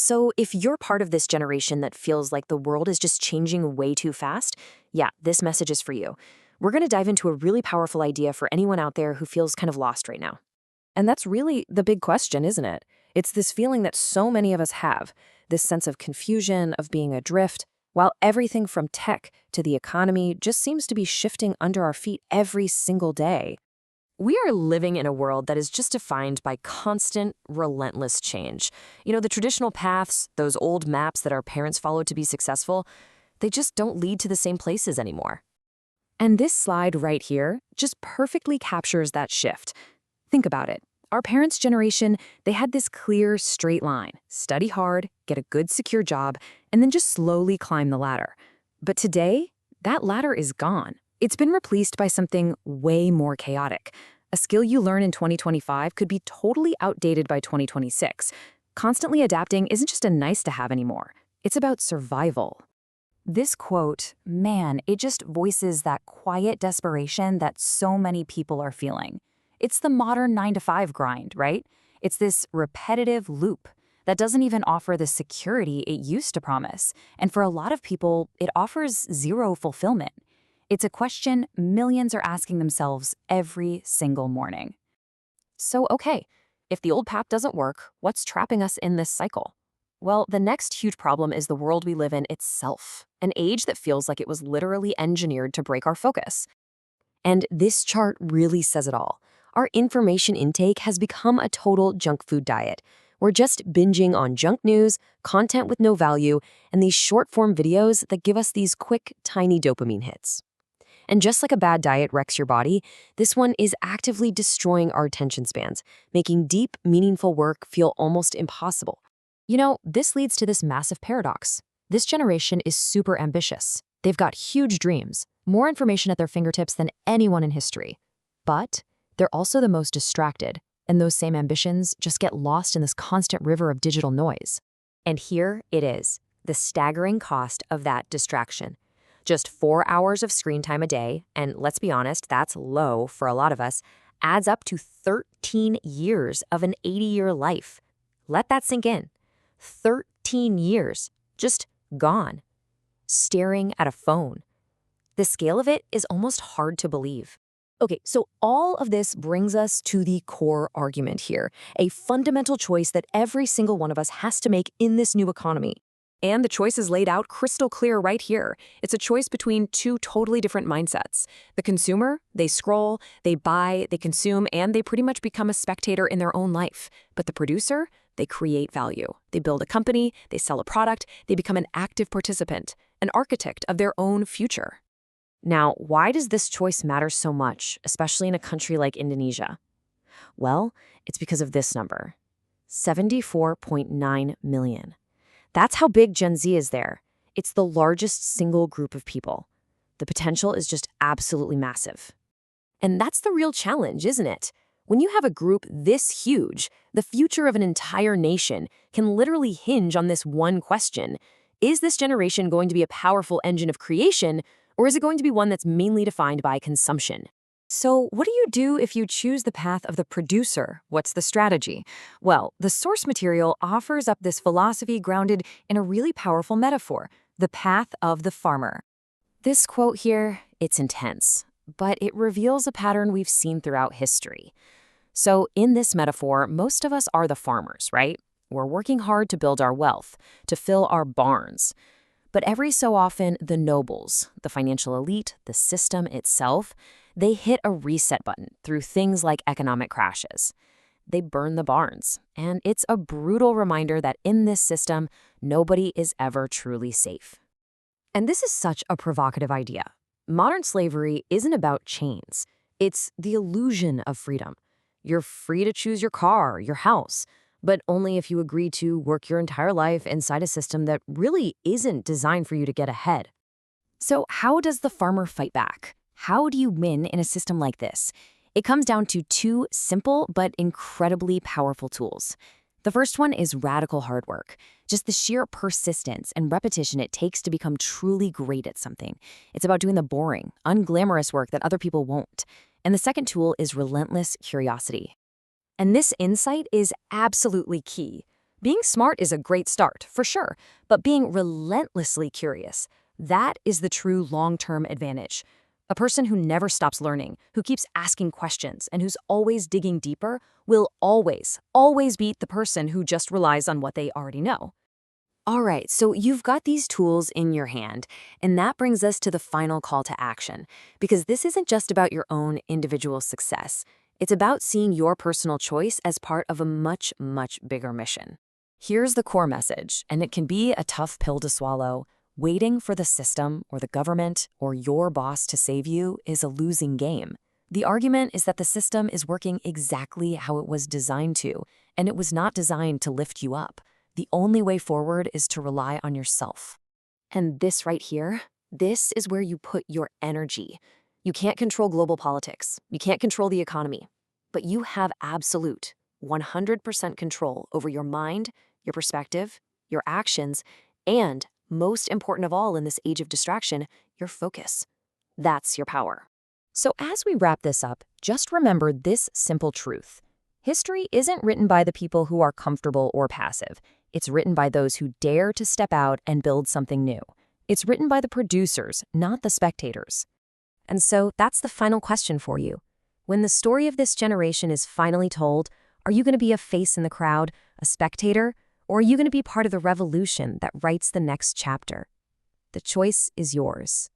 So, if you're part of this generation that feels like the world is just changing way too fast, yeah, this message is for you. We're going to dive into a really powerful idea for anyone out there who feels kind of lost right now. And that's really the big question, isn't it? It's this feeling that so many of us have, this sense of confusion, of being adrift, while everything from tech to the economy just seems to be shifting under our feet every single day. We are living in a world that is just defined by constant, relentless change. The traditional paths, those old maps that our parents followed to be successful, they just don't lead to the same places anymore. And this slide right here just perfectly captures that shift. Think about it. Our parents' generation, they had this clear, straight line. Study hard, get a good, secure job, and then just slowly climb the ladder. But today, that ladder is gone. It's been replaced by something way more chaotic. A skill you learn in 2025 could be totally outdated by 2026. Constantly adapting isn't just a nice-to-have anymore. It's about survival. This quote, man, it just voices that quiet desperation that so many people are feeling. It's the modern 9-to-5 grind, right? It's this repetitive loop that doesn't even offer the security it used to promise. And for a lot of people, it offers zero fulfillment. It's a question millions are asking themselves every single morning. So, okay, if the old path doesn't work, what's trapping us in this cycle? Well, the next huge problem is the world we live in itself, an age that feels like it was literally engineered to break our focus. And this chart really says it all. Our information intake has become a total junk food diet. We're just binging on junk news, content with no value, and these short-form videos that give us these quick, tiny dopamine hits. And just like a bad diet wrecks your body, this one is actively destroying our attention spans, making deep, meaningful work feel almost impossible. This leads to this massive paradox. This generation is super ambitious. They've got huge dreams, more information at their fingertips than anyone in history. But they're also the most distracted, and those same ambitions just get lost in this constant river of digital noise. And here it is, the staggering cost of that distraction. Just 4 hours of screen time a day, and let's be honest, that's low for a lot of us, adds up to 13 years of an 80-year life. Let that sink in. 13 years, just gone. Staring at a phone. The scale of it is almost hard to believe. Okay, so all of this brings us to the core argument here, a fundamental choice that every single one of us has to make in this new economy. And the choice is laid out crystal clear right here. It's a choice between two totally different mindsets. The consumer, they scroll, they buy, they consume, and they pretty much become a spectator in their own life. But the producer, they create value. They build a company, they sell a product, they become an active participant, an architect of their own future. Now, why does this choice matter so much, especially in a country like Indonesia? Well, it's because of this number, 74.9 million. That's how big Gen Z is there. It's the largest single group of people. The potential is just absolutely massive. And that's the real challenge, isn't it? When you have a group this huge, the future of an entire nation can literally hinge on this one question. Is this generation going to be a powerful engine of creation, or is it going to be one that's mainly defined by consumption? So what do you do if you choose the path of the producer? What's the strategy? Well, the source material offers up this philosophy grounded in a really powerful metaphor, the path of the farmer. This quote here, it's intense, but it reveals a pattern we've seen throughout history. So in this metaphor, most of us are the farmers, right? We're working hard to build our wealth, to fill our barns. But every so often, the nobles, the financial elite, the system itself, they hit a reset button through things like economic crashes. They burn the barns, and it's a brutal reminder that in this system, nobody is ever truly safe. And this is such a provocative idea. Modern slavery isn't about chains. It's the illusion of freedom. You're free to choose your car, your house, but only if you agree to work your entire life inside a system that really isn't designed for you to get ahead. So how does the farmer fight back? How do you win in a system like this? It comes down to two simple but incredibly powerful tools. The first one is radical hard work, just the sheer persistence and repetition it takes to become truly great at something. It's about doing the boring, unglamorous work that other people won't. And the second tool is relentless curiosity. And this insight is absolutely key. Being smart is a great start, for sure, but being relentlessly curious, that is the true long-term advantage. A person who never stops learning, who keeps asking questions, and who's always digging deeper will always beat the person who just relies on what they already know. All right, so you've got these tools in your hand, and that brings us to the final call to action, because this isn't just about your own individual success. It's about seeing your personal choice as part of a much bigger mission. Here's the core message, and it can be a tough pill to swallow. Waiting for the system or the government or your boss to save you is a losing game. The argument is that the system is working exactly how it was designed to, and it was not designed to lift you up. The only way forward is to rely on yourself. And this right here, this is where you put your energy. You can't control global politics. You can't control the economy. But you have absolute 100% control over your mind, your perspective, your actions, and, most important of all in this age of distraction, your focus. That's your power. So as we wrap this up, just remember this simple truth. History isn't written by the people who are comfortable or passive. It's written by those who dare to step out and build something new. It's written by the producers, not the spectators. And so that's the final question for you. When the story of this generation is finally told, are you going to be a face in the crowd, a spectator, or are you going to be part of the revolution that writes the next chapter? The choice is yours.